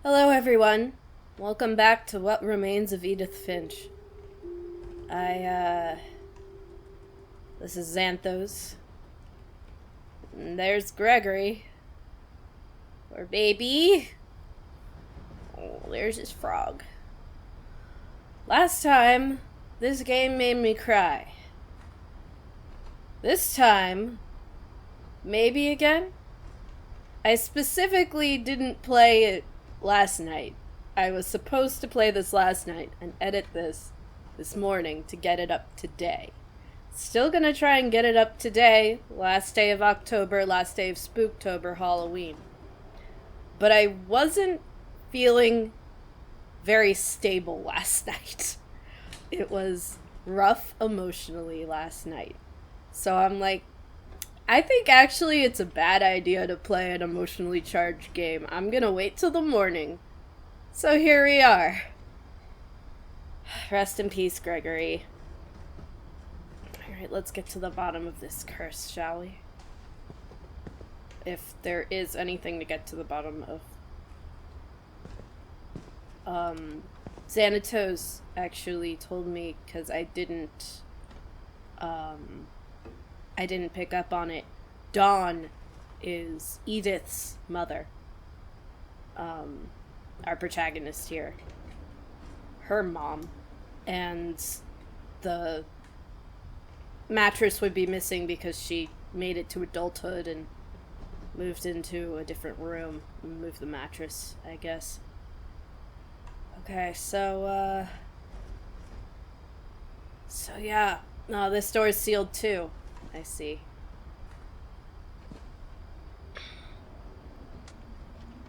Hello, everyone. Welcome back to What Remains of Edith Finch. This is Xanthos. And there's Gregory. Or baby. Oh, there's his frog. Last time, this game made me cry. This time, maybe again? I specifically didn't play it last night. I was supposed to play this last night and edit this morning to get it up today. Still gonna try and get it up today, last day of October, last day of Spooktober, Halloween. But I wasn't feeling very stable last night. It was rough emotionally last night. So I'm like, I think actually it's a bad idea to play an emotionally charged game. I'm gonna wait till the morning. So here we are. Rest in peace, Gregory. Alright, let's get to the bottom of this curse, shall we? If there is anything to get to the bottom of. Xanatos actually told me, because I didn't pick up on it. Dawn is Edith's mother. Our protagonist here. Her mom. And the mattress would be missing because she made it to adulthood and moved into a different room and moved the mattress, I guess. Okay, so yeah. No, this door is sealed too. I see.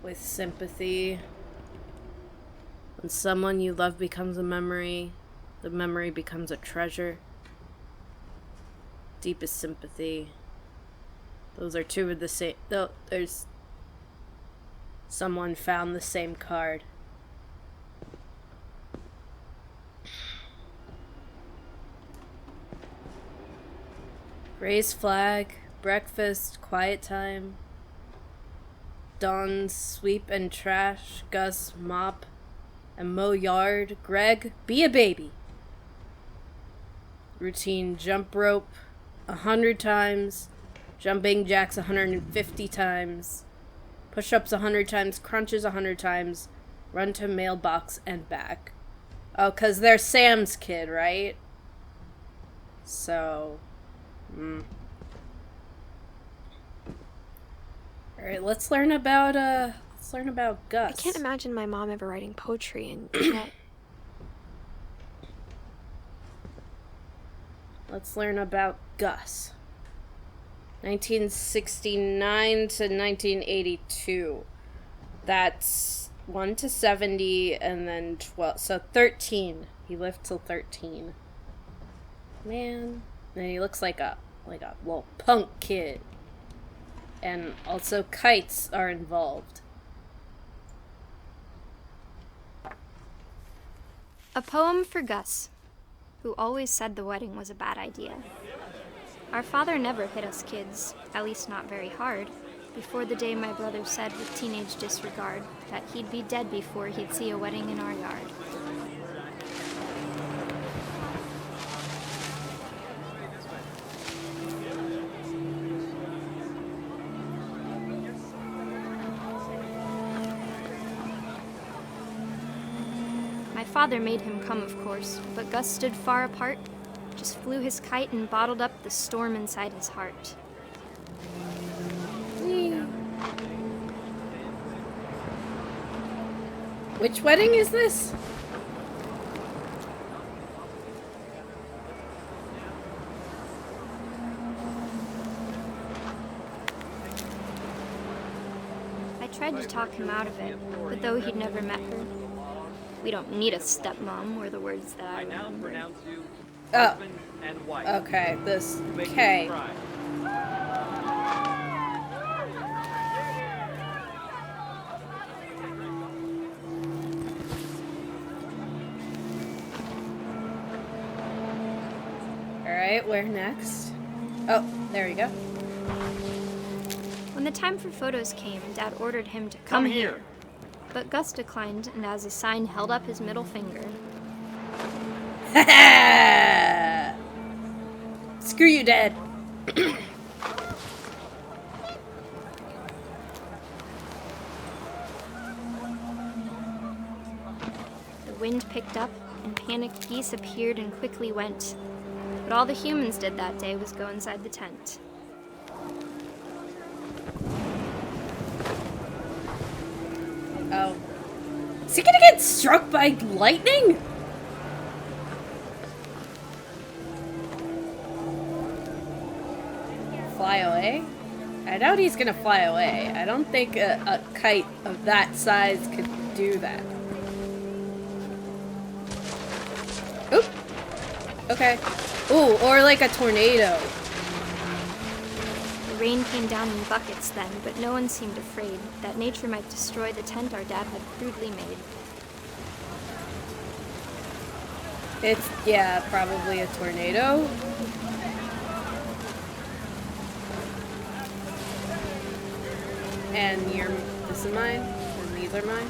With sympathy. When someone you love becomes a memory, the memory becomes a treasure. Deepest sympathy. Those are two of the same. Though there's someone found the same card. Raise flag, breakfast, quiet time. Dawn, sweep and trash. Gus, mop and mow yard. Greg, be a baby. Routine, jump rope 100 times. Jumping jacks 150 times. Push-ups 100 times. Crunches 100 times. Run to mailbox and back. Oh, 'cause they're Sam's kid, right? So... Alright, let's learn about Gus. I can't imagine my mom ever writing poetry and yet... Let's learn about Gus. 1969 to 1982. That's 1 to 70 and then 12. So 13. He lived till 13. Man. And he looks like a little punk kid. And also kites are involved. A poem for Gus, who always said the wedding was a bad idea. Our father never hit us kids, at least not very hard, before the day my brother said with teenage disregard that he'd be dead before he'd see a wedding in our yard. My father made him come, of course, but Gus stood far apart, just flew his kite and bottled up the storm inside his heart. Which wedding is this? I tried to talk him out of it, but though he'd never met her, "We don't need a stepmom," were the words that I now remembered. pronounce you Oh. husband and wife. Okay, this Make K. me cry. Alright, where next? Oh, there you go. When the time for photos came, Dad ordered him to come here. But Gus declined, and as a sign held up his middle finger. Screw you, Dad. The wind picked up, and panicked geese appeared and quickly went. But all the humans did that day was go inside the tent. Oh. Is he gonna get struck by lightning? Fly away? I doubt he's gonna fly away. I don't think a kite of that size could do that. Oop! Okay. Ooh, or like a tornado. The rain came down in buckets then, but no one seemed afraid that nature might destroy the tent our dad had crudely made. It's, yeah, probably a tornado. And this is mine, and these are mine.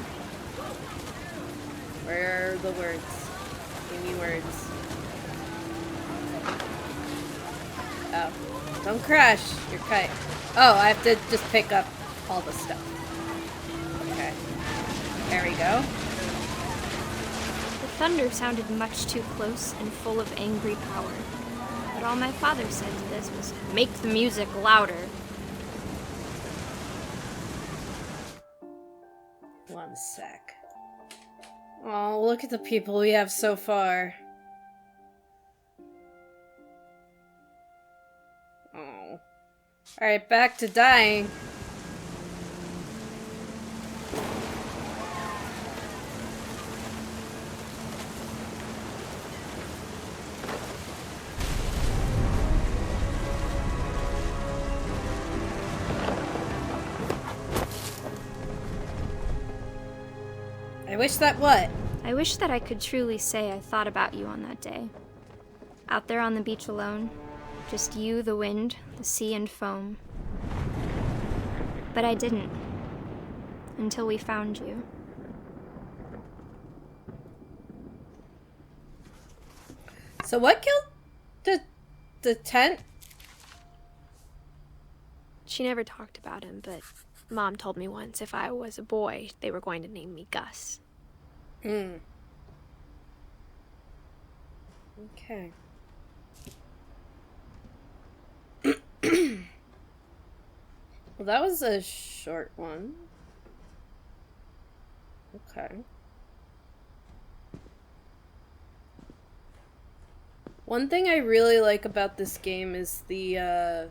Where are the words? Give me words. Oh. Don't crash your kite. Oh, I have to just pick up all the stuff. Okay. There we go. The thunder sounded much too close and full of angry power. But all my father said to this was, "Make the music louder." One sec. Oh, look at the people we have so far. Oh. Alright, back to dying. I wish that what? I wish that I could truly say I thought about you on that day. Out there on the beach alone, just you, the wind, the sea, and foam. But I didn't. Until we found you. So what killed the tent? She never talked about him, but Mom told me once if I was a boy, they were going to name me Gus. Okay. Well, that was a short one. Okay. One thing I really like about this game is the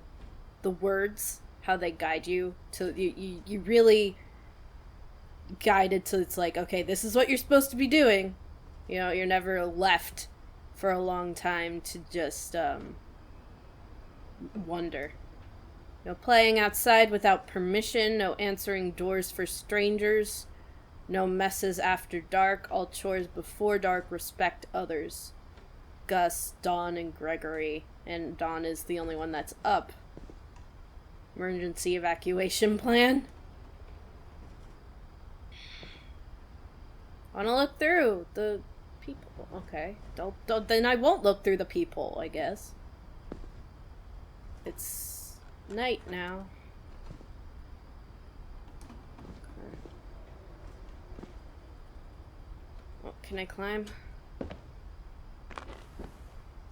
words, how they guide you. To you really guided to, it's like, okay, this is what you're supposed to be doing. You know, you're never left for a long time to just wonder. No playing outside without permission, no answering doors for strangers, no messes after dark, all chores before dark, respect others. Gus, Dawn, and Gregory. And Dawn is the only one that's up. Emergency evacuation plan. I wanna look through the people. Okay. Don't then I won't look through the people, I guess. It's night now. Okay. Oh, can I climb?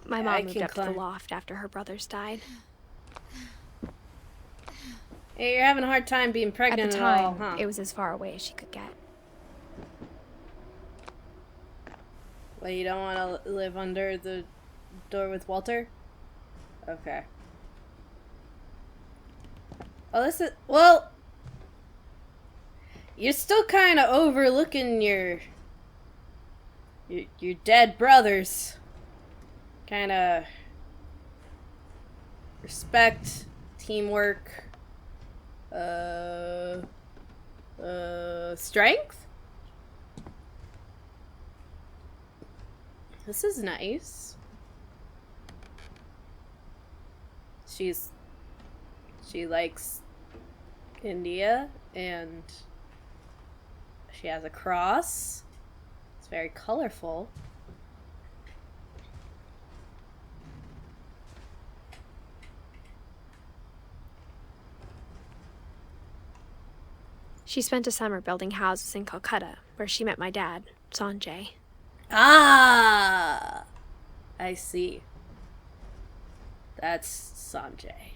My I mom moved can up to the climb. loft after her brothers died. Hey, you're having a hard time being At pregnant the at all, time, huh? it was as far away as she could get. Well, you don't want to live under the door with Walter? Okay. Oh, this is... Well... You're still kind of overlooking your dead brothers. Kind of... Respect, teamwork, strength? This is nice. She likes India, and She has a cross. It's very colorful. She spent a summer building houses in Calcutta, where she met my dad, Sanjay. Ah! I see. That's Sanjay.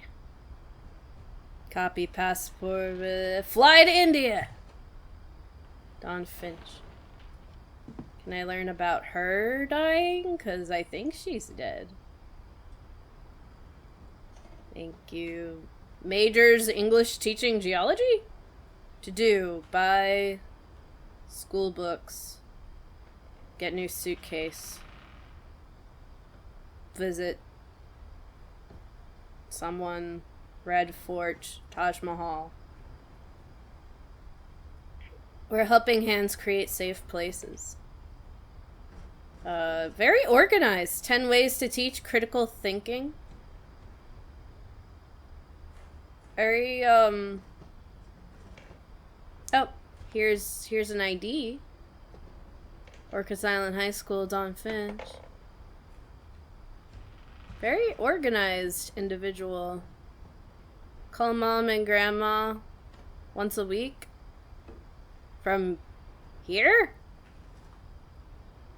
Copy passport. Fly to India! Dawn Finch. Can I learn about her dying? Because I think she's dead. Thank you. Majors English teaching geology? To do. Buy school books. Get new suitcase. Visit someone. Red Fort. Taj Mahal. Where helping hands create safe places. Very organized. 10 ways to teach critical thinking. Very, Oh, here's an ID. Orcas Island High School, Dawn Finch. Very organized individual. Call mom and grandma once a week. From here?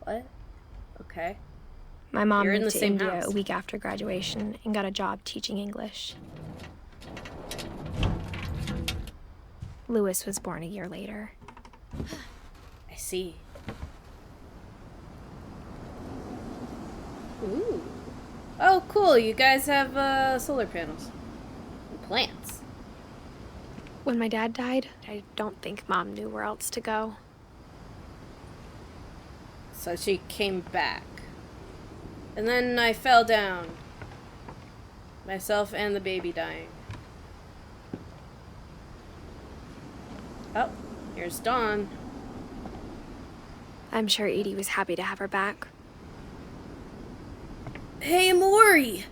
What? Okay. My mom You're in moved the to same India house. a week after graduation and got a job teaching English. Lewis was born a year later. I see. Ooh. Oh, cool. You guys have solar panels. And plants. When my dad died, I don't think Mom knew where else to go. So she came back. And then I fell down. Myself and the baby dying. Oh, here's Dawn. I'm sure Edie was happy to have her back. Hey, Maury!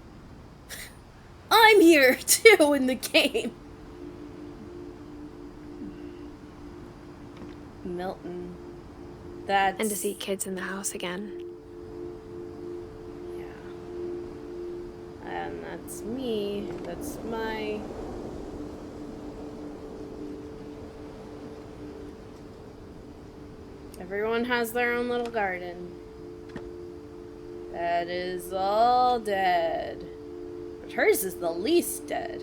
I'm here, too, in the game. Milton. That's... And to see kids in the house again. Yeah. And that's me. That's my... Everyone has their own little garden. That is all dead. But hers is the least dead.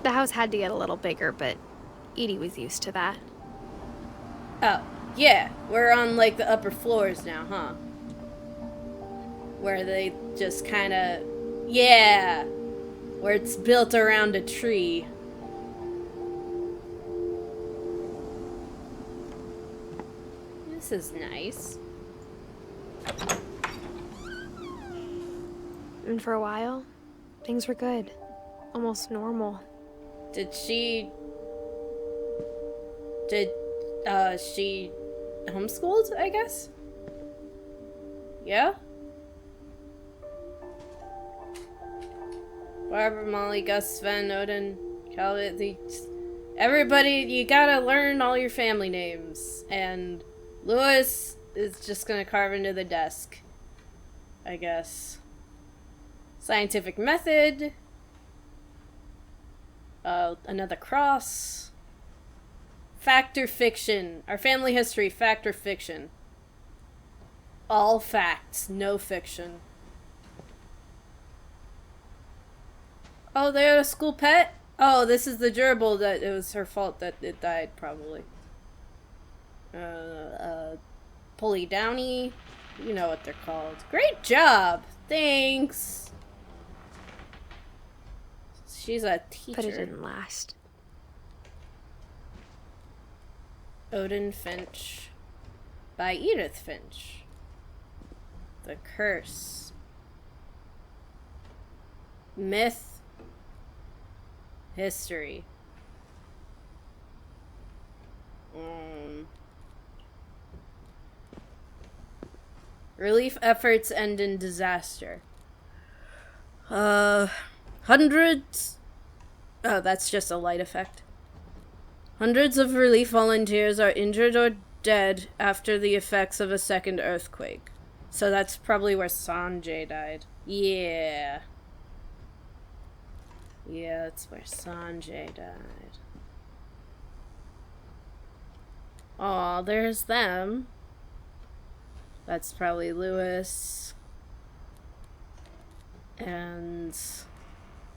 The house had to get a little bigger, but Edie was used to that. Oh, yeah. We're on, like, the upper floors now, huh? Where they just kind of... Yeah! Where it's built around a tree. This is nice. And for a while, things were good. Almost normal. Did she homeschooled, I guess? Yeah? Barbara, Molly, Gus, Sven, Odin, Calvin, everybody, you gotta learn all your family names. And Lewis is just gonna carve into the desk, I guess. Scientific method. Another cross. Fact or fiction. Our family history, fact or fiction. All facts, no fiction. Oh, they had a school pet? Oh, this is the gerbil that it was her fault that it died, probably. Pulley Downy. You know what they're called. Great job! Thanks! She's a teacher. But it didn't last. Odin Finch. By Edith Finch. The Curse. Myth. History. Relief efforts end in disaster. Hundreds... Oh, that's just a light effect. Hundreds of relief volunteers are injured or dead after the effects of a second earthquake. So that's probably where Sanjay died. Yeah. Yeah, that's where Sanjay died. Aw, there's them. That's probably Lewis. And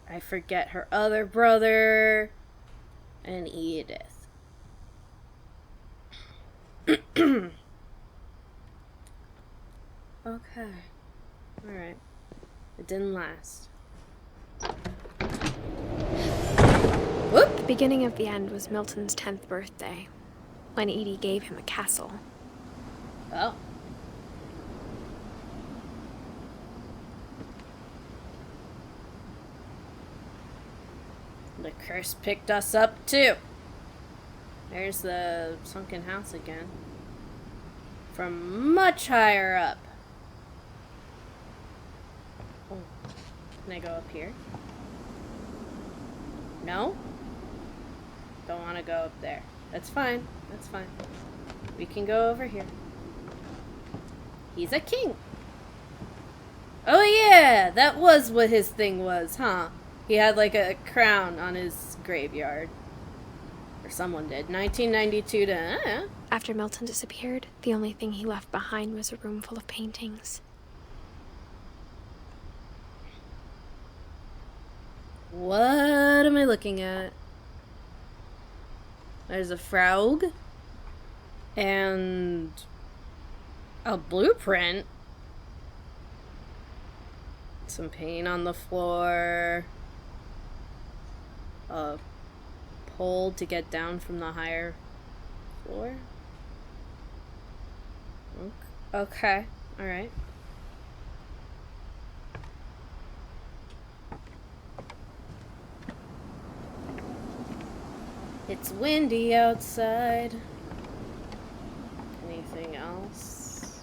I forget her other brother. And Edith. Okay. Alright. It didn't last. Whoop! The beginning of the end was Milton's 10th birthday, when Edie gave him a castle. Oh. The curse picked us up, too. There's the sunken house again. From much higher up. Oh. Can I go up here? No? Don't want to go up there. That's fine. That's fine. We can go over here. He's a king. Oh yeah! That was what his thing was, huh? He had like a crown on his graveyard. Or someone did. 1992 to... After Milton disappeared, the only thing he left behind was a room full of paintings. What am I looking at? There's a frog. And... a blueprint. Some paint on the floor. A pole to get down from the higher floor. Okay. Alright. It's windy outside. Anything else?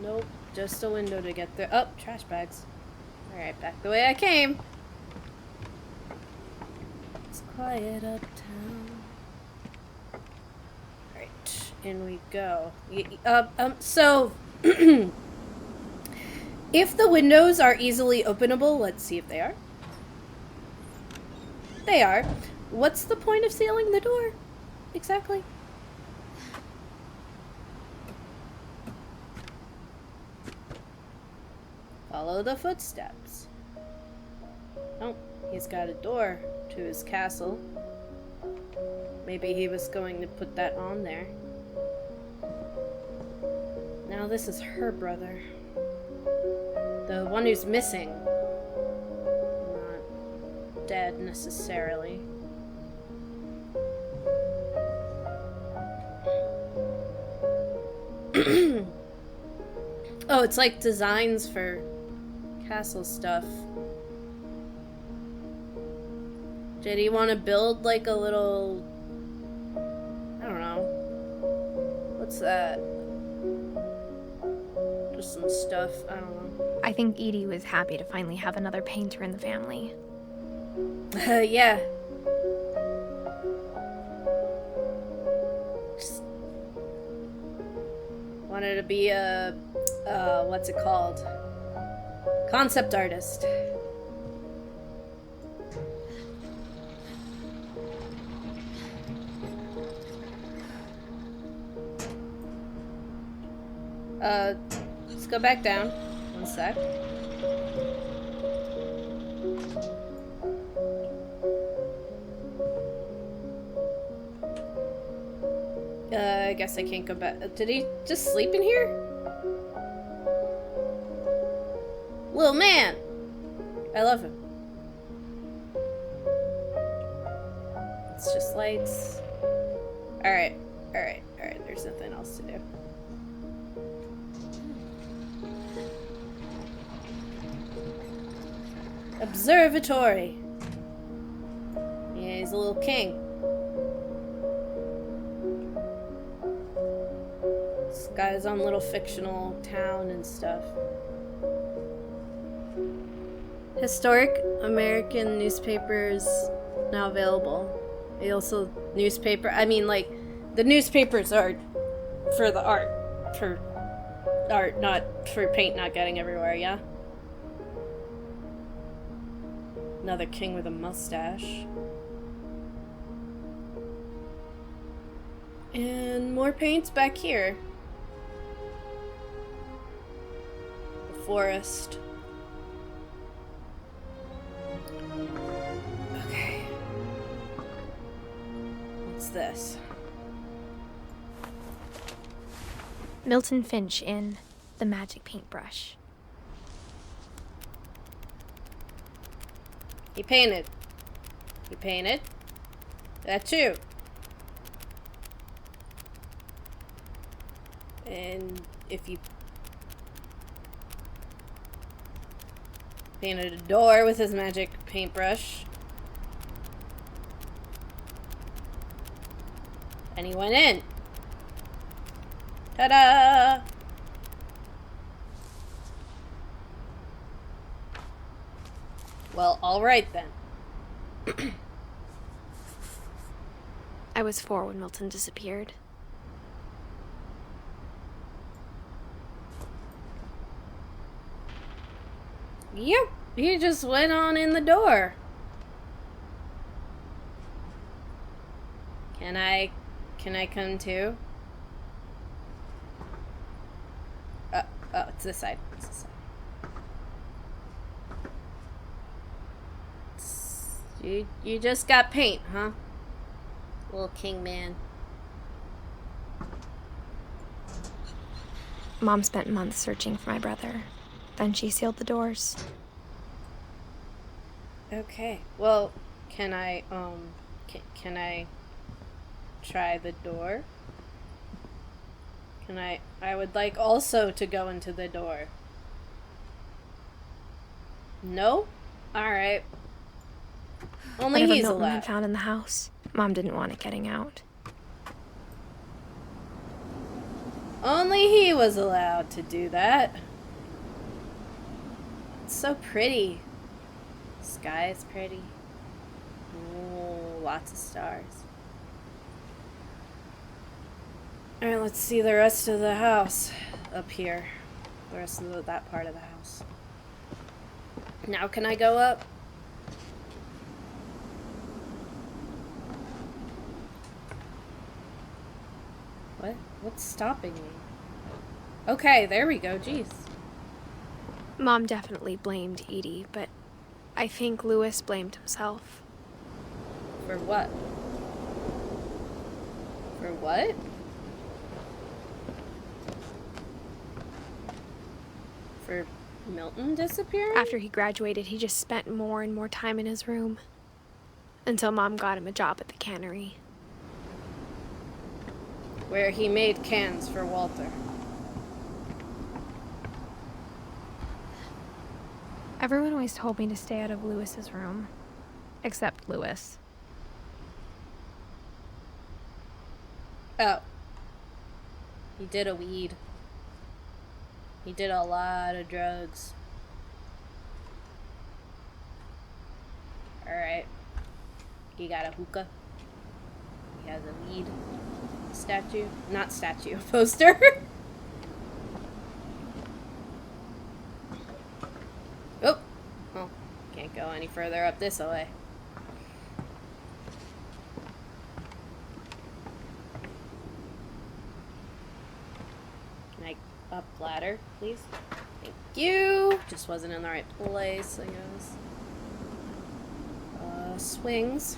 Nope. Just a window to get there. Oh, trash bags. Alright, back the way I came. It's quiet uptown. Alright, in we go. So... if the windows are easily openable, let's see if they are. They are. What's the point of sealing the door? Exactly. Follow the footsteps. Oh, he's got a door to his castle. Maybe he was going to put that on there. Now this is her brother. The one who's missing. Not dead necessarily. Oh, it's like designs for castle stuff. Did he want to build like a little... I don't know. What's that? Just some stuff. I don't know. I think Edie was happy to finally have another painter in the family. Yeah. Just wanted to be a... what's it called? Concept artist. Let's go back down. One sec. I guess I can't go back. Did he just sleep in here? Little man! I love him. It's just lights. Alright, alright, alright. There's nothing else to do. Observatory. Yeah, he's a little king. Let's got his own little fictional town and stuff. Historic American newspapers now available. They also the newspapers are for the art. For art, not for paint not getting everywhere, yeah? Another king with a mustache. And more paints back here. The forest. Okay. What's this? Milton Finch in The Magic Paintbrush. He painted. He painted. That too. And if you painted a door with his magic paintbrush, and he went in. Ta-da! Well, alright then. I was 4 when Milton disappeared. Yep, he just went on in the door. Can I come too? Oh, it's this side. It's this side. You just got paint, huh? Little king man. Mom spent months searching for my brother. Then she sealed the doors. Okay. Well, can I try the door? I would like also to go into the door. No? Alright. Only Whatever he's Milton allowed. had found in the house, Mom didn't want it getting out. Only he was allowed to do that. It's so pretty. The sky is pretty. Oh, lots of stars. Alright, let's see the rest of the house up here. The rest of that part of the house. Now can I go up? What? What's stopping me? Okay, there we go, jeez. Mom definitely blamed Edie, but I think Louis blamed himself. For what? For what? For Milton disappearing? After he graduated, he just spent more and more time in his room. Until Mom got him a job at the cannery. Where he made cans for Walter. Everyone always told me to stay out of Louis's room. Except Louis. Oh. He did a weed. He did a lot of drugs. Alright. He got a hookah. He has a weed statue. Not statue, poster. Oh. Well, can't go any further up this way. Can I up ladder, please? Thank you. Just wasn't in the right place, I guess. Swings.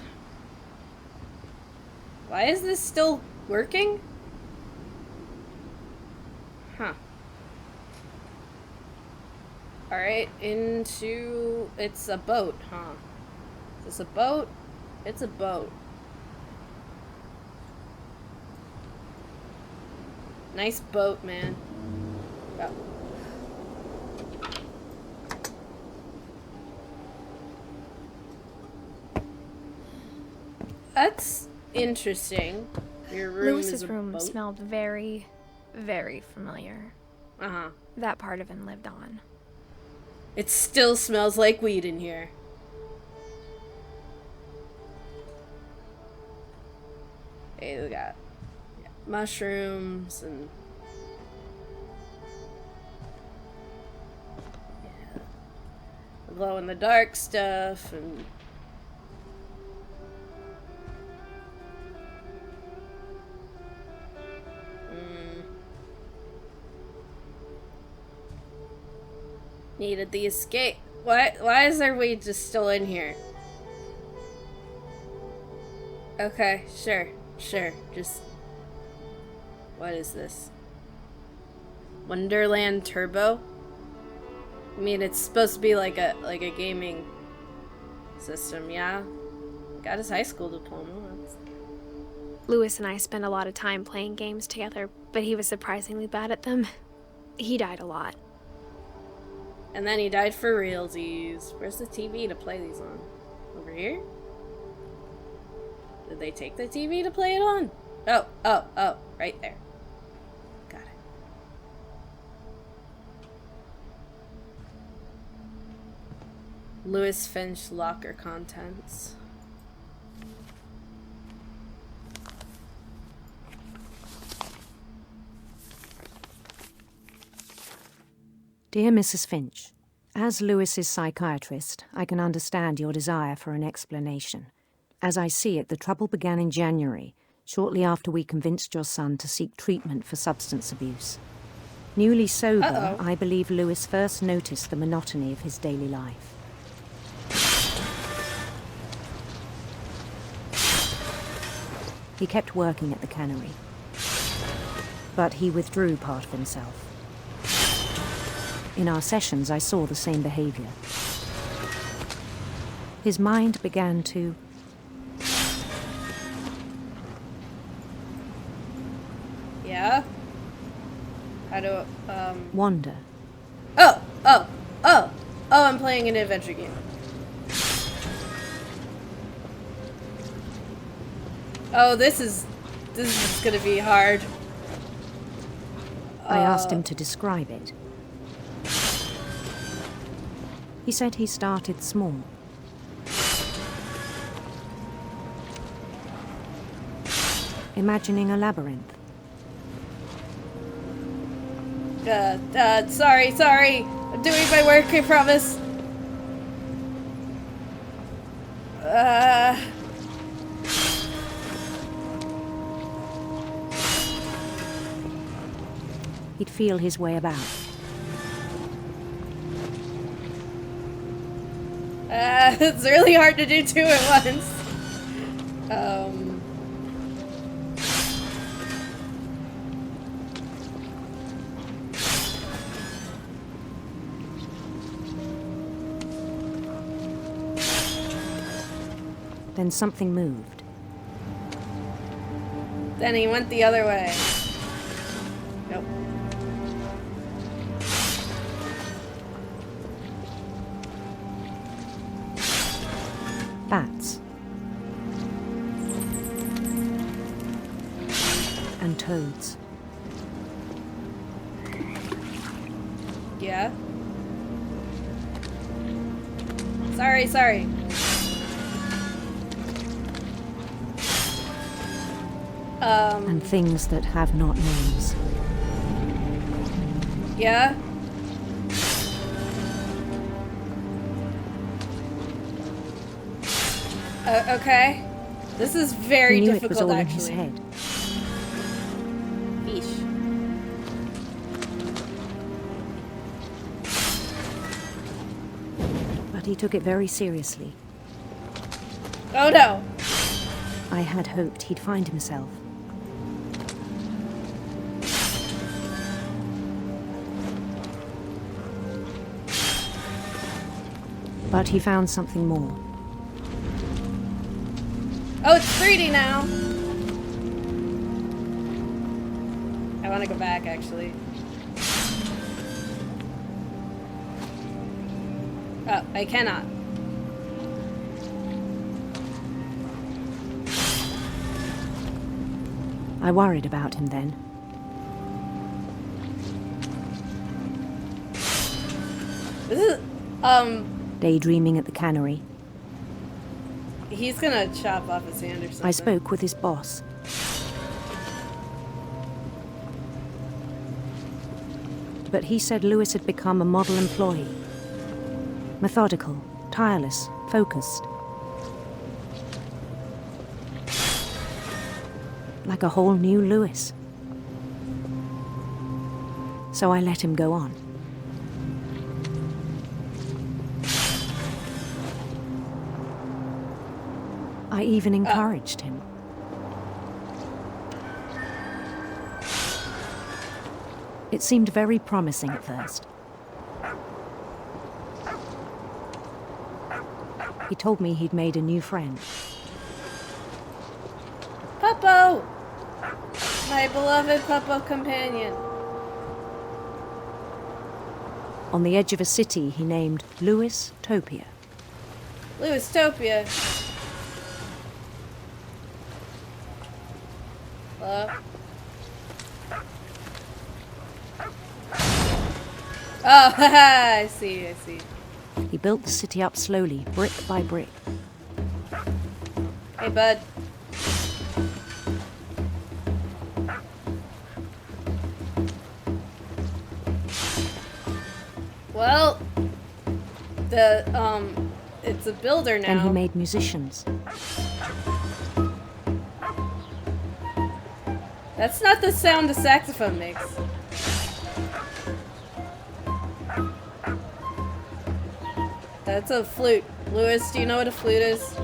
Why is this still working? Huh. Alright, into... It's a boat, huh? Is this a boat? It's a boat. Nice boat, man. Oh. That's interesting. Your room is Louis's a room boat? smelled very, Very familiar. Uh-huh. That part of him lived on. It still smells like weed in here. Hey, we got mushrooms and... yeah, glow-in-the-dark stuff and... Needed the escape. Why is there weed just still in here? Okay, sure. Just... what is this? Wonderland Turbo? I mean, it's supposed to be like a gaming system, yeah? Got his high school diploma. Lewis and I spent a lot of time playing games together, but he was surprisingly bad at them. He died a lot. And then he died for realsies. Where's the TV to play these on? Over here? Did they take the TV to play it on? Oh, right there. Got it. Edith Finch locker contents. Dear Mrs. Finch, as Lewis's psychiatrist, I can understand your desire for an explanation. As I see it, the trouble began in January, shortly after we convinced your son to seek treatment for substance abuse. Newly sober, I believe Lewis first noticed the monotony of his daily life. He kept working at the cannery, but he withdrew part of himself. In our sessions, I saw the same behavior. His mind began to... yeah? How do, wander. Oh, I'm playing an adventure game. Oh, this is gonna be hard. I asked him to describe it. He said he started small. Imagining a labyrinth. Sorry. I'm doing my work, I promise. He'd feel his way about. It's really hard to do two at once. Then something moved. Then he went the other way. Nope. Bats. And toads. Yeah? Sorry. And things that have not names. Yeah? Okay. This is very He knew difficult, it was all actually. in his head. Yeesh. But he took it very seriously. Oh no! I had hoped he'd find himself. But he found something more. Oh, it's 3D now! I want to go back, actually. Oh, I cannot. I worried about him then. This is, Daydreaming at the cannery, he's gonna chop off his hand or something. I spoke with his boss. But he said Lewis had become a model employee. Methodical, tireless, focused. Like a whole new Lewis. So I let him go on. I even encouraged him. It seemed very promising at first. He told me he'd made a new friend. Puppo! My beloved Puppo companion. On the edge of a city he named Lewis Topia. Lewistopia. Hello? Oh, haha, I see. He built the city up slowly, brick by brick. Hey, bud. Well, it's a builder now. And he made musicians. That's not the sound a saxophone makes. That's a flute. Lewis, do you know what a flute is?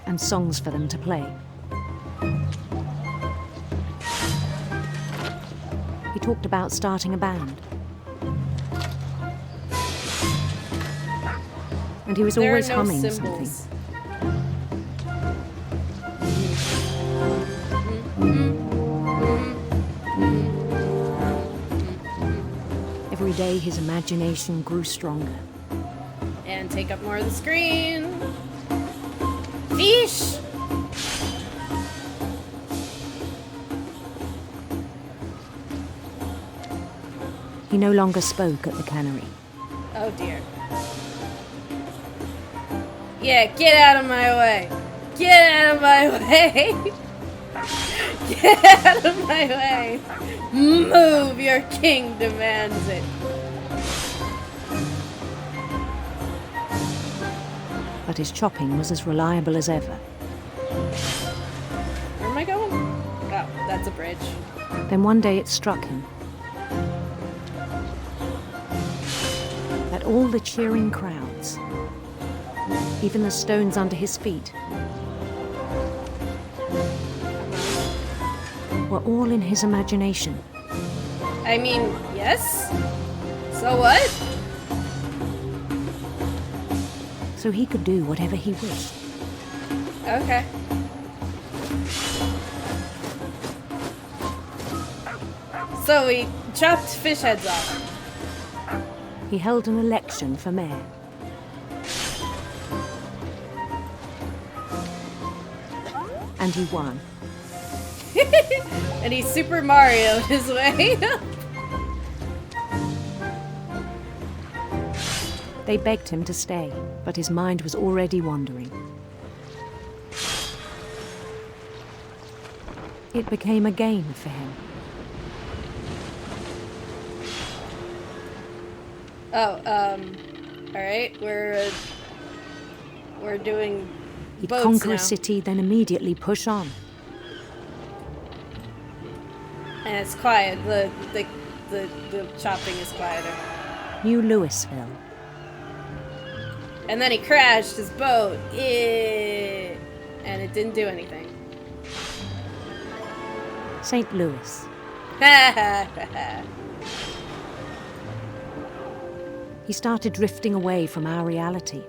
And songs for them to play. He talked about starting a band. And he was There always are no humming symbols. something. Every day his imagination grew stronger. And take up more of the screen. Fish! He no longer spoke at the cannery. Oh dear. Yeah, get out of my way! Get out of my way! Get out of my way! Move! Your king demands it. But his chopping was as reliable as ever. Where am I going? Oh, that's a bridge. Then one day it struck him that all the cheering crowds, even the stones under his feet, were all in his imagination. I mean, yes? So what? So he could do whatever he wished. Okay. So we chopped fish heads off. He held an election for mayor. And he won. And he Super Mario'd his way. They begged him to stay, but his mind was already wandering. It became a game for him. Alright, we're doing He'd boats conquer now. a city, then immediately push on. And it's quiet. The chopping is quieter. New Louisville. And then he crashed his boat. And it didn't do anything. St. Louis. He started drifting away from our reality.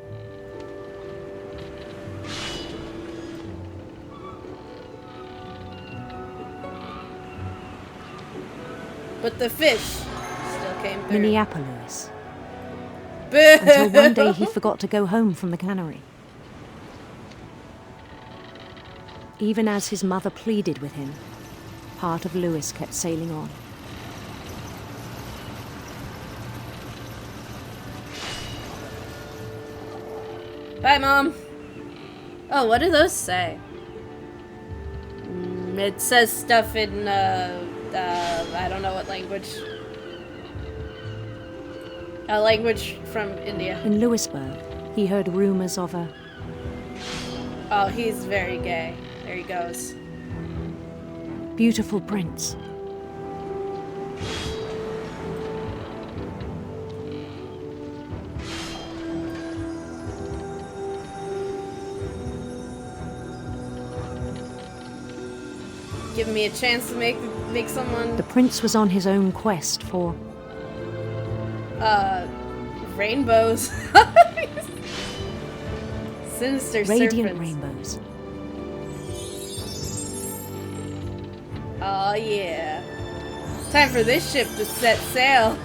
But the fish still came through. Minneapolis. Boo! Until one day he forgot to go home from the cannery. Even as his mother pleaded with him, part of Lewis kept sailing on. Bye, Mom. Oh, what do those say? It says stuff in, I don't know what language. A language from India. In Louisburg, he heard rumors of a... Oh, he's very gay. There he goes. beautiful prince. Give me a chance to make someone... The prince was on his own quest for... rainbows. Sinister radiant serpents. rainbows. Oh yeah. Time for this ship to set sail.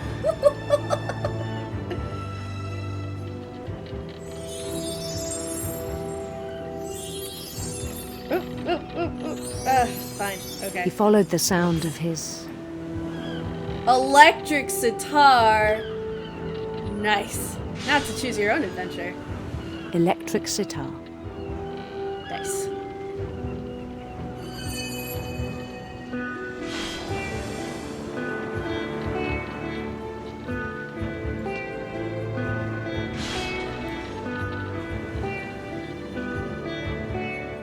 Fine. Okay. He followed the sound of his... Electric sitar. Nice. Now to choose your own adventure. electric sitar. Nice.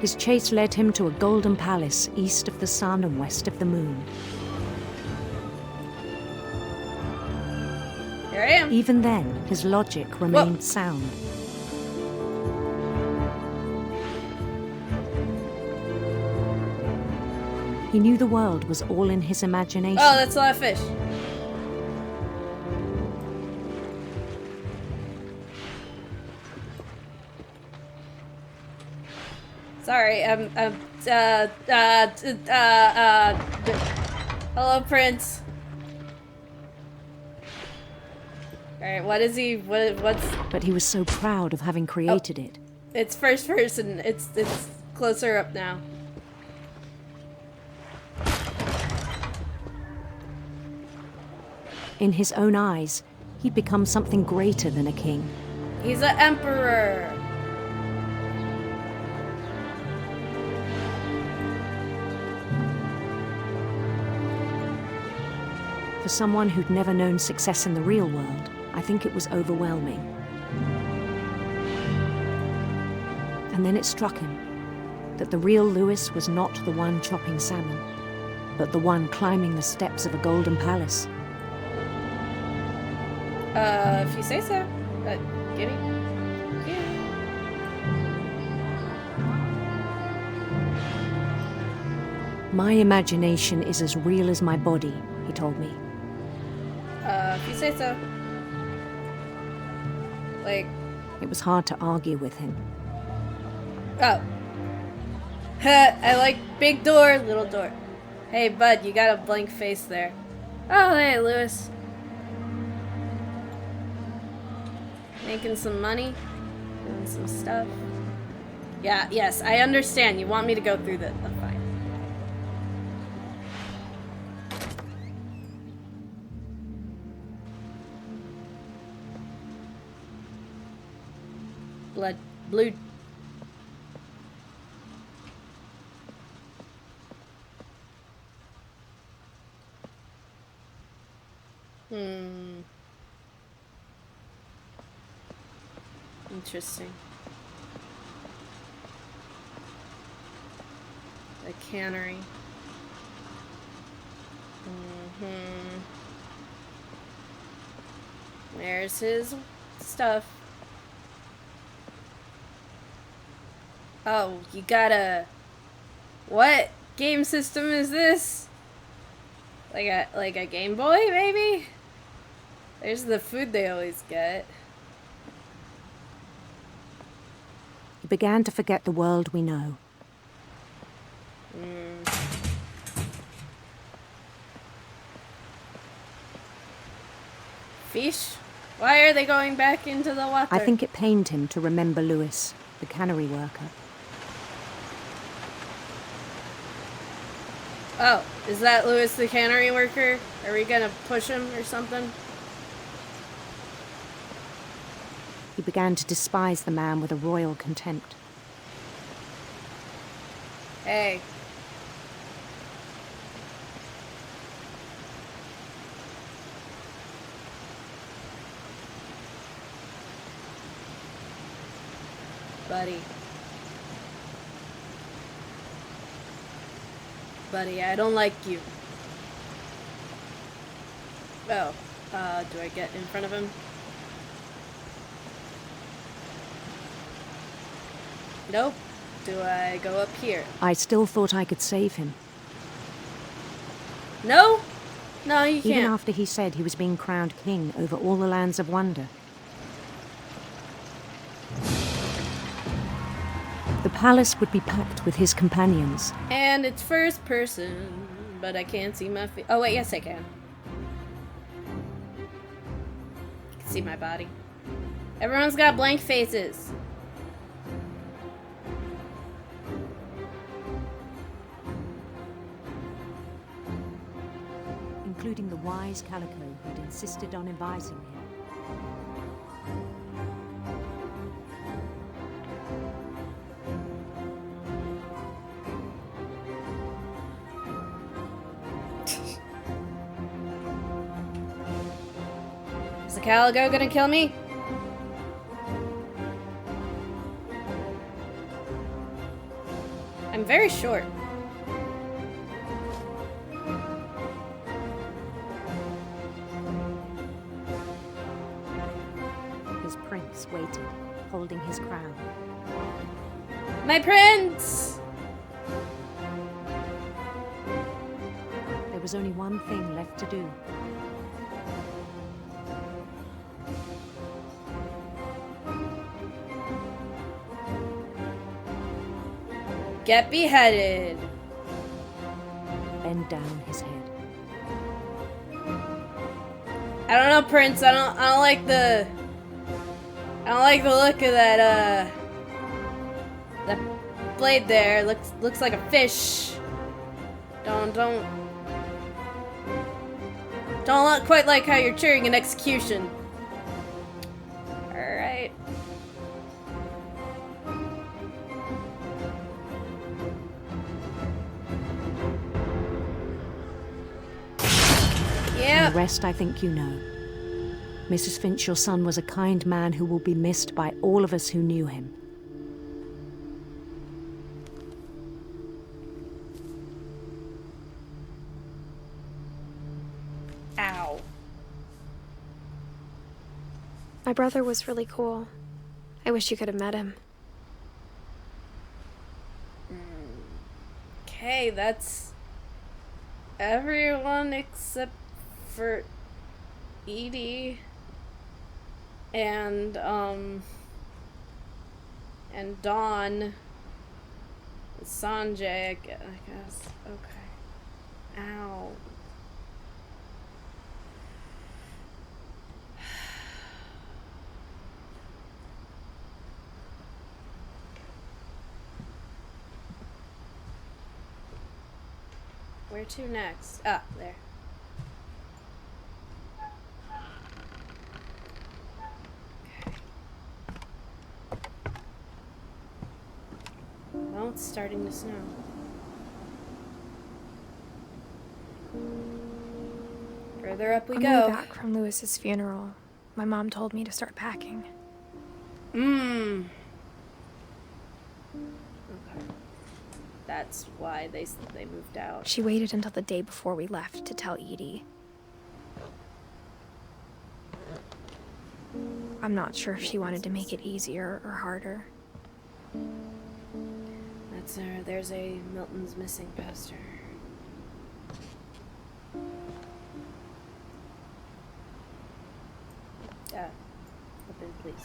His chase led him to a golden palace east of the sun and west of the moon. Here I am. Even then, his logic remained sound. He knew the world was all in his imagination. Oh, that's a lot of fish. Sorry, hello, Prince. Alright, what is he, what's... But he was so proud of having created it. It's first person, it's closer up now. In his own eyes, he'd become something greater than a king. He's an emperor. For someone who'd never known success in the real world, I think it was overwhelming. And then it struck him that the real Lewis was not the one chopping salmon, but the one climbing the steps of a golden palace. If you say so. Gimme. Yeah. My imagination is as real as my body, he told me. If you say so. Like... It was hard to argue with him. Oh. I like big door, little door. Hey, bud, you got a blank face there. Oh, hey, Lewis. Making some money. Doing some stuff. Yeah, yes, I understand. You want me to go through the... Oh, fine. Blue. Interesting. The cannery. There's his stuff. Oh, you gotta... What game system is this? Like a Game Boy, maybe? There's the food they always get. He began to forget the world we know. Fish? Why are they going back into the water? I think it pained him to remember Lewis, the cannery worker. Oh, is that Lewis the cannery worker? Are we gonna push him or something? He began to despise the man with a royal contempt. Hey. Buddy. Buddy, I don't like you. Oh, do I get in front of him? Nope. Do I go up here? I still thought I could save him. No? No, you Even can't. after he said he was being crowned king over all the lands of wonder. The palace would be packed with his companions. And it's first person, but I can't see my face. Oh, wait, yes, I can. I can see my body. Everyone's got blank faces. Including the wise Calico who'd insisted on advising him. Is the Calico gonna kill me? I'm very short. His prince waited, holding his crown. My prince! There was only one thing left to do. Get beheaded. Bend down his head. I don't know, Prince. I don't like the look of that that blade there. Looks like a fish. Don't look quite like how you're cheering an execution. Alright. And the rest I think you know. Mrs. Finch, your son was a kind man who will be missed by all of us who knew him. Ow. My brother was really cool. I wish you could have met him. Okay, that's everyone except for Edie and Dawn, Sanjay, I guess. Okay. Ow. Where to next? Ah, there. Okay. Well, it's starting to snow. Further up we On go. the way back from Lewis's funeral, my mom told me to start packing. Okay. That's why they moved out. She waited until the day before we left to tell Edie. I'm not sure if she wanted to make it easier or harder. That's there's a Milton's missing poster. Open, please.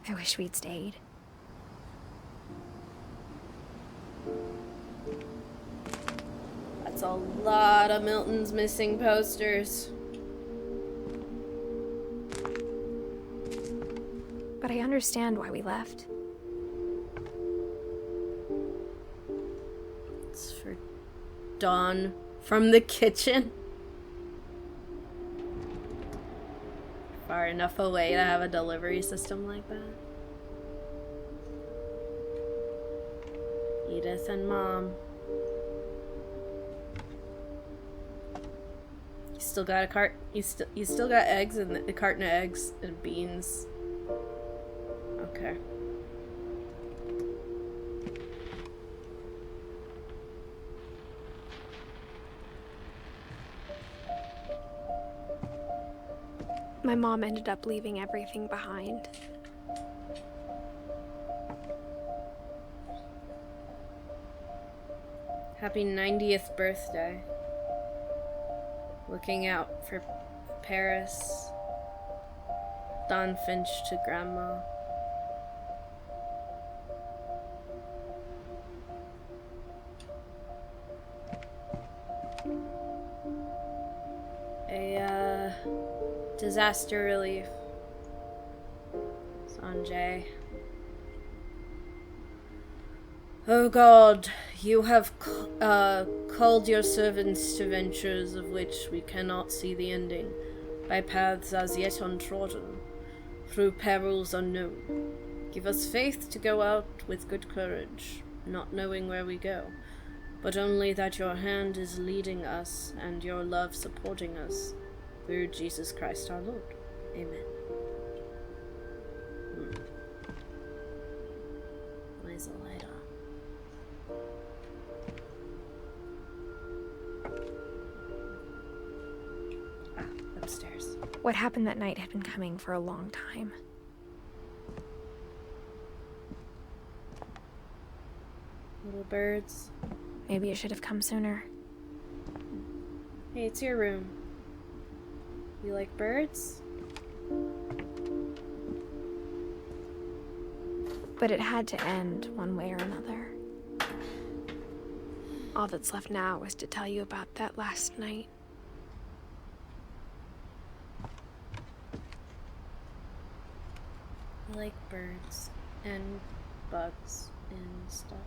I wish we'd stayed. That's a lot of Milton's missing posters. But I understand why we left. Dawn from the kitchen. Far enough away to have a delivery system like that. Edith and Mom. You still got a cart. You still got eggs and a carton of eggs and beans. Okay. My mom ended up leaving everything behind. Happy 90th birthday. Looking out for Paris. Don Finch to Grandma. Disaster relief. Sanjay. Oh God, you have called your servants to ventures of which we cannot see the ending, by paths as yet untrodden, through perils unknown. Give us faith to go out with good courage, not knowing where we go, but only that your hand is leading us and your love supporting us, through Jesus Christ our Lord. Amen. Where's the light on? Upstairs. What happened that night had been coming for a long time. Little birds. Maybe it should have come sooner. Hey, it's your room. You like birds? But it had to end one way or another. All that's left now was to tell you about that last night. I like birds and bugs and stuff.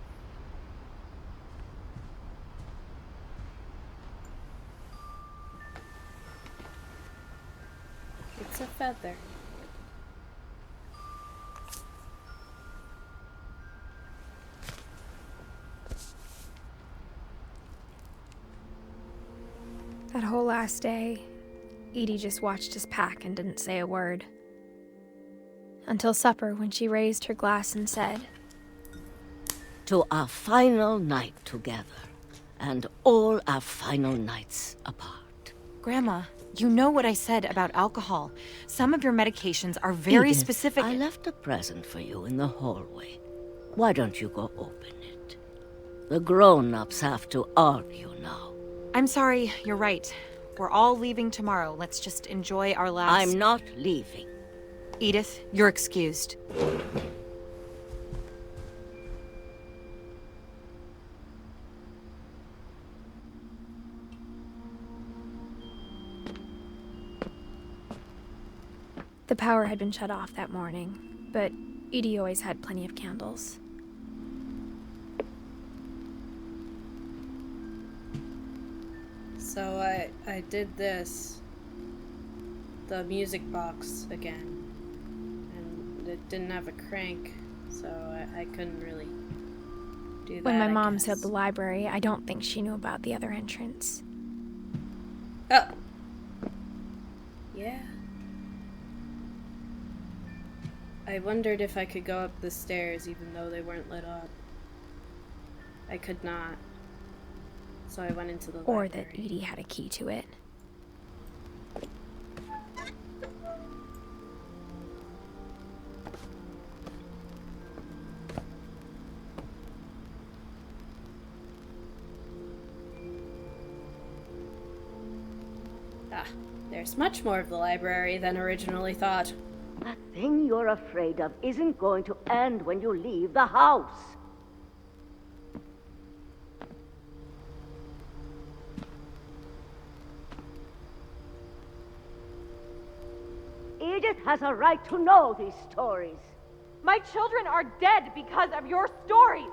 It's a feather. That whole last day, Edie just watched us pack and didn't say a word. Until supper, when she raised her glass and said, "To our final night together, and all our final nights apart." Grandma, you know what I said about alcohol. Some of your medications are very Edith, specific. I left a present for you in the hallway. Why don't you go open it? The grown-ups have to argue now. I'm sorry, you're right. We're all leaving tomorrow. Let's just enjoy our last... I'm not leaving. Edith, you're excused. the power had been shut off that morning, but Edie always had plenty of candles. So I did this, the music box again, and it didn't have a crank, so I couldn't really do that. When my mom guess. said the library, I don't think she knew about the other entrance. Oh. Yeah. I wondered if I could go up the stairs even though they weren't lit up. I could not. So I went into the Or library. that Edie had a key to it. Ah, there's much more of the library than originally thought. That thing you're afraid of isn't going to end when you leave the house. Edith has a right to know these stories. My children are dead because of your stories!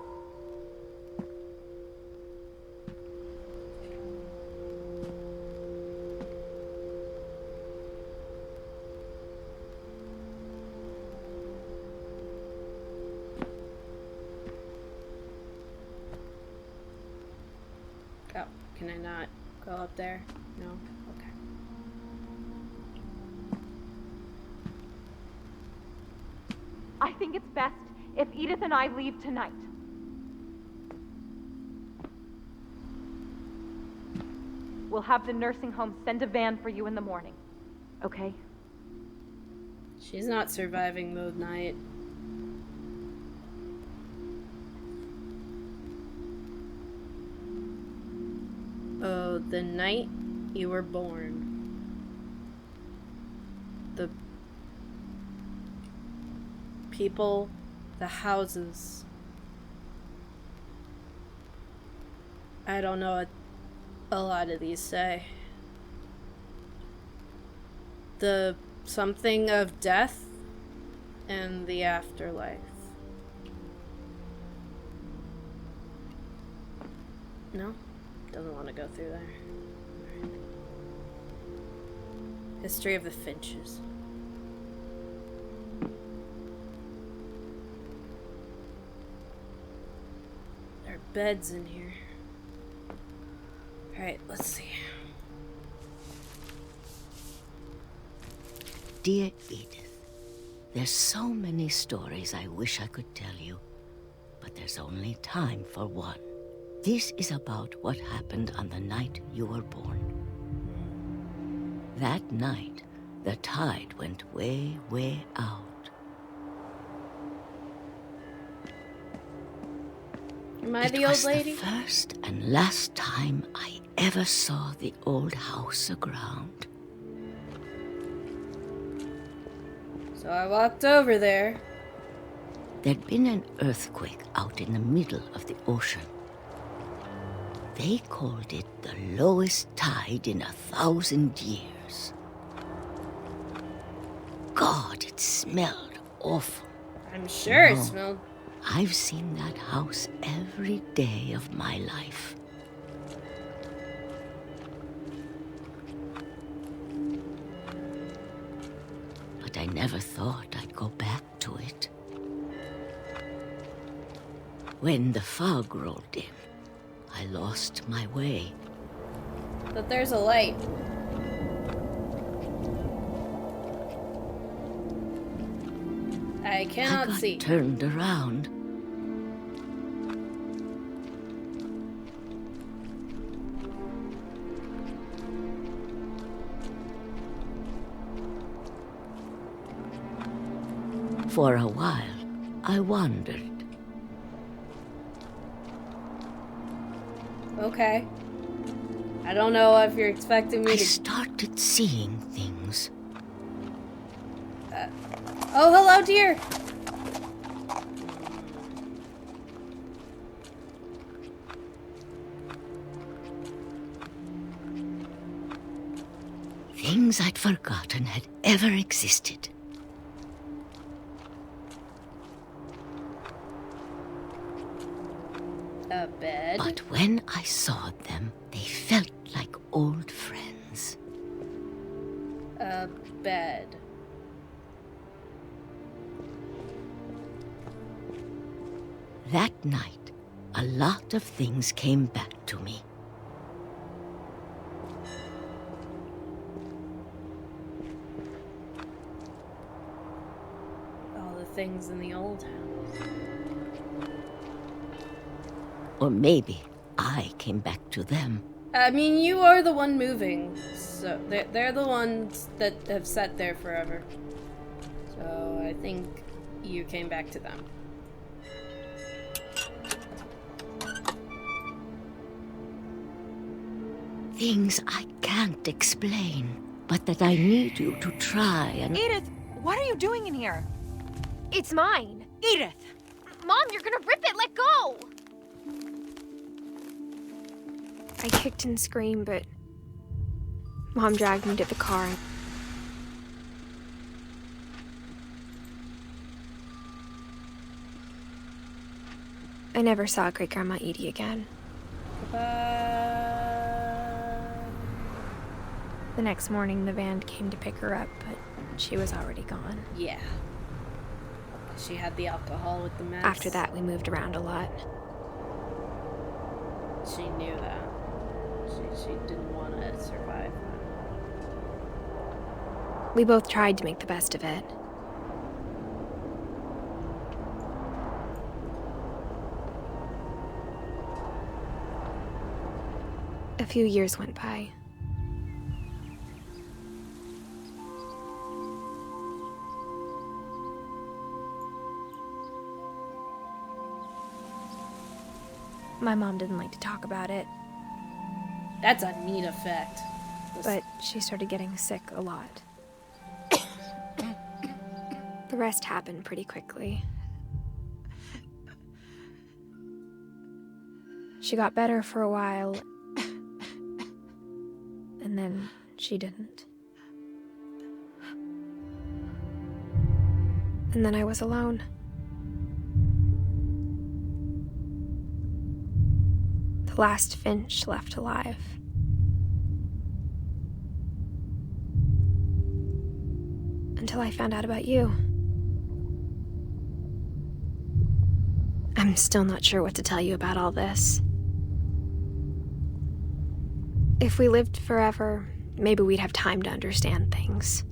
Oh, can I not go up there? No? Okay. I think it's best if Edith and I leave tonight. We'll have the nursing home send a van for you in the morning. Okay? She's not surviving Mode Night. Oh, the night you were born. The people, the houses. I don't know what a lot of these say. The something of death and the afterlife. No? Doesn't want to go through there. Alright. History of the Finches. There are beds in here. Alright, let's see. Dear Edith, there's so many stories I wish I could tell you, but there's only time for one. This is about what happened on the night you were born. That night, the tide went way, way out. Am I the old lady? It was the first and last time I ever saw the old house aground. So I walked over there. There'd been an earthquake out in the middle of the ocean. They called it the lowest tide in 1,000 years. God, it smelled awful. I'm sure it No. smelled. I've seen that house every day of my life. But I never thought I'd go back to it. When the fog rolled in, I lost my way. But there's a light. I cannot I got see. turned around. For a while, I wandered. Okay. I don't know if you're expecting me I to. started seeing things. Oh, hello, dear. Things I'd forgotten had ever existed. A bed. But when I saw them, they felt like old friends. A bed. That night, a lot of things came back to me. All the things in the old house. Or maybe I came back to them. I mean, you are the one moving, so they're the ones that have sat there forever. So I think you came back to them. Things I can't explain, but that I need you to try and... Edith, what are you doing in here? It's mine. Edith! Mom, you're gonna rip it. Let go. I kicked and screamed, but Mom dragged me to the car. I never saw Great Grandma Edie again. The next morning, the van came to pick her up, but she was already gone. Yeah. She had the alcohol with the meds. After that, we moved around a lot. She knew that. She didn't want to survive. We both tried to make the best of it. A few years went by. My mom didn't like to talk about it, That's a neat effect. but she started getting sick a lot. The rest happened pretty quickly. She got better for a while, and then she didn't. And then I was alone. The last Finch left alive. Until I found out about you. I'm still not sure what to tell you about all this. If we lived forever, maybe we'd have time to understand things.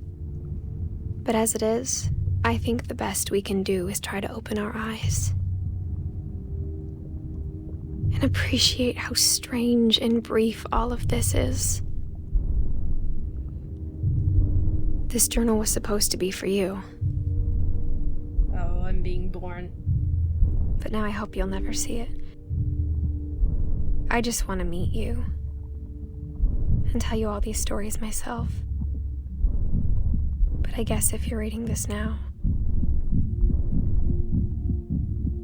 But as it is, I think the best we can do is try to open our eyes. And appreciate how strange and brief all of this is. This journal was supposed to be for you. Oh, I'm being born. But now I hope you'll never see it. I just want to meet you. And tell you all these stories myself. But I guess if you're reading this now,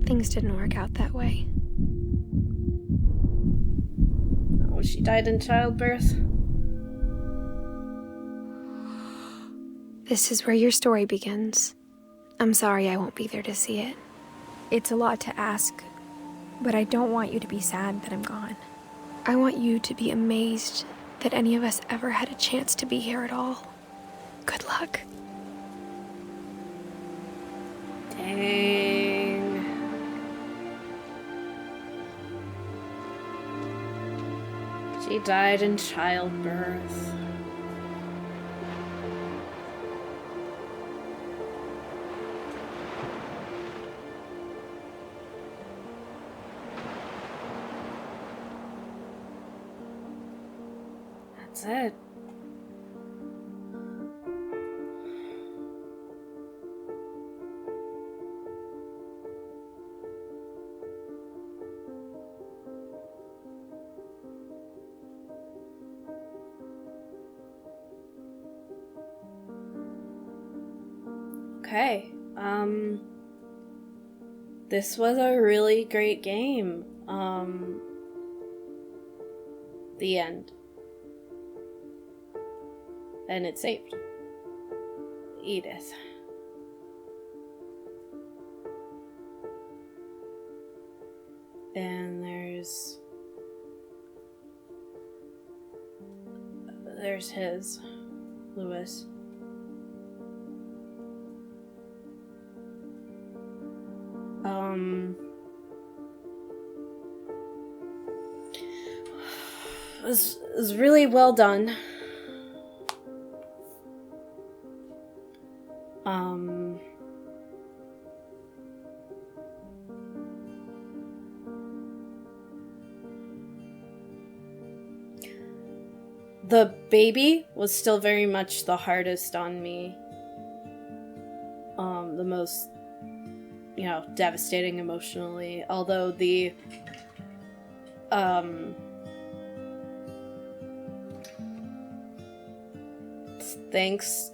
things didn't work out that way. Oh, she died in childbirth? This is where your story begins. I'm sorry I won't be there to see it. It's a lot to ask, but I don't want you to be sad that I'm gone. I want you to be amazed that any of us ever had a chance to be here at all. Good luck. Dang. She died in childbirth. That's it. Okay. This was a really great game. The end. And it saved. Edith. And there's his, Lewis. It was really well done. The baby was still very much the hardest on me. The most, devastating emotionally. Although the, thanks.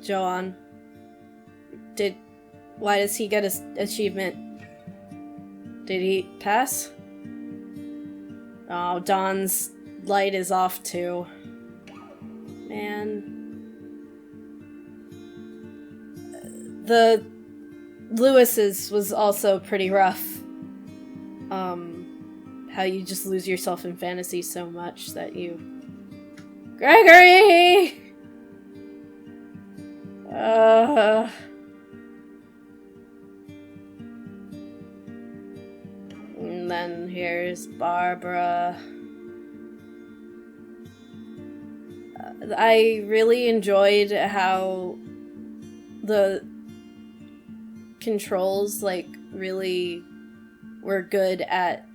Joanne. Why does he get his achievement? Did he pass? Oh, Dawn's light is off too. Man. The Lewis's was also pretty rough. How you just lose yourself in fantasy so much that you... Gregory! and then here's Barbara. I really enjoyed how the controls, like, really were good at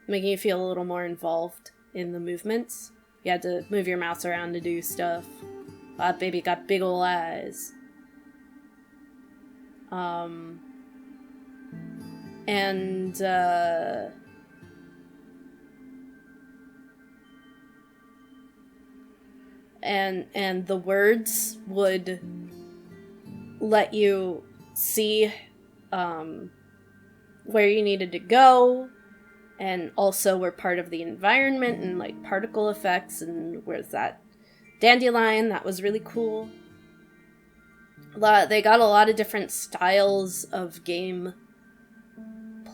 making you feel a little more involved in the movements. You had to move your mouse around to do stuff. That baby got big ol' eyes. And the words would let you see where you needed to go, and also were part of the environment, and like particle effects, and where's that dandelion? That was really cool. They got a lot of different styles of game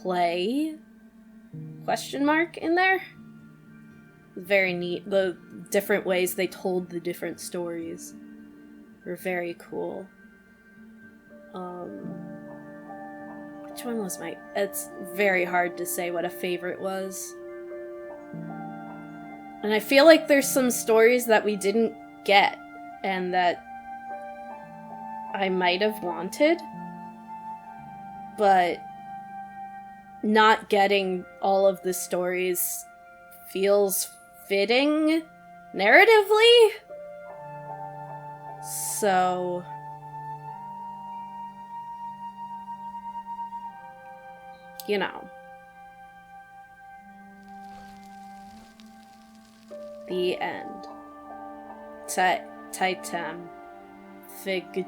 play, question mark, in there. Very neat. The different ways they told the different stories were very cool. Which one was my... It's very hard to say what a favorite was. And I feel like there's some stories that we didn't get, and that I might have wanted, but not getting all of the stories feels fitting narratively. So you know. The end. Titan. Fig.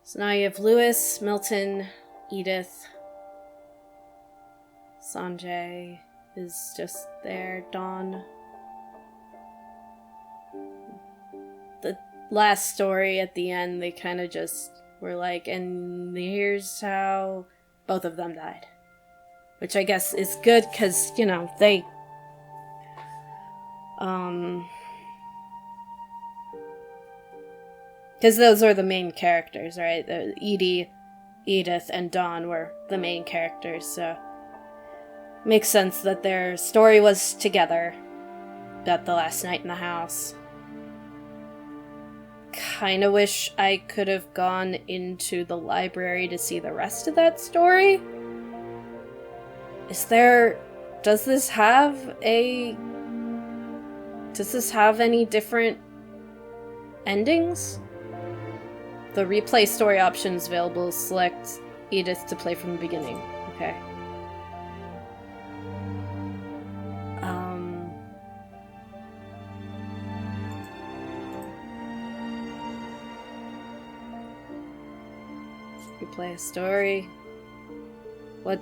So now you have Lewis, Milton, Edith. Sanjay is just there. Dawn. The last story at the end, they kind of just were like, and here's how both of them died. Which I guess is good, because, you know, they... Because those are the main characters, right? Edie, Edith, and Dawn were the main characters, so... Makes sense that their story was together. About the last night in the house. Kinda wish I could have gone into the library to see the rest of that story. Does this have any different endings? The replay story option is available. Select Edith to play from the beginning. Okay. Replay a story. What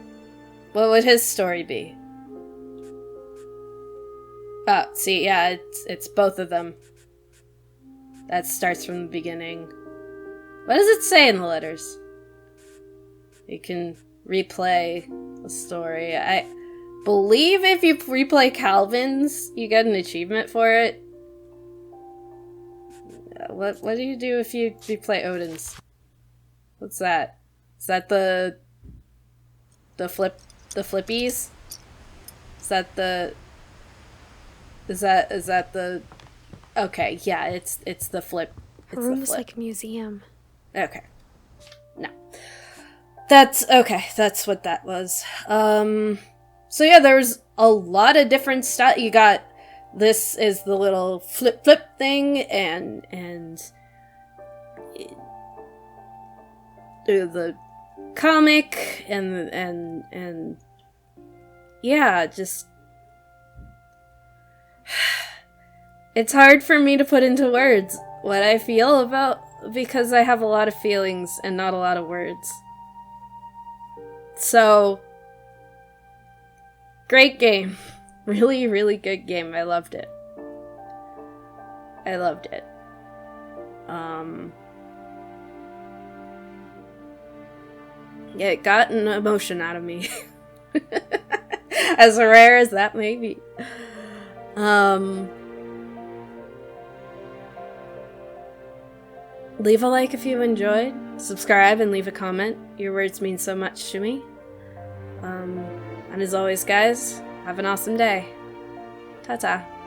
would his story be? Oh, see, yeah, it's both of them. That starts from the beginning. What does it say in the letters? You can replay the story. I believe if you replay Calvin's, you get an achievement for it. What do you do if you replay Odin's? What's that? Is that the flippies? Is that the okay, yeah, it's the flip. Her room is like a museum. Okay. No. That's okay, that's what that was. So yeah, there's a lot of different stuff. You got this is the little flip thing, and the comic, and yeah, just it's hard for me to put into words what I feel about, because I have a lot of feelings and not a lot of words. So, great game. Really, really good game. I loved it. Yeah, it got an emotion out of me. As rare as that may be. Leave a like if you enjoyed. Subscribe and leave a comment. Your words mean so much to me. And as always, guys, have an awesome day. Ta-ta.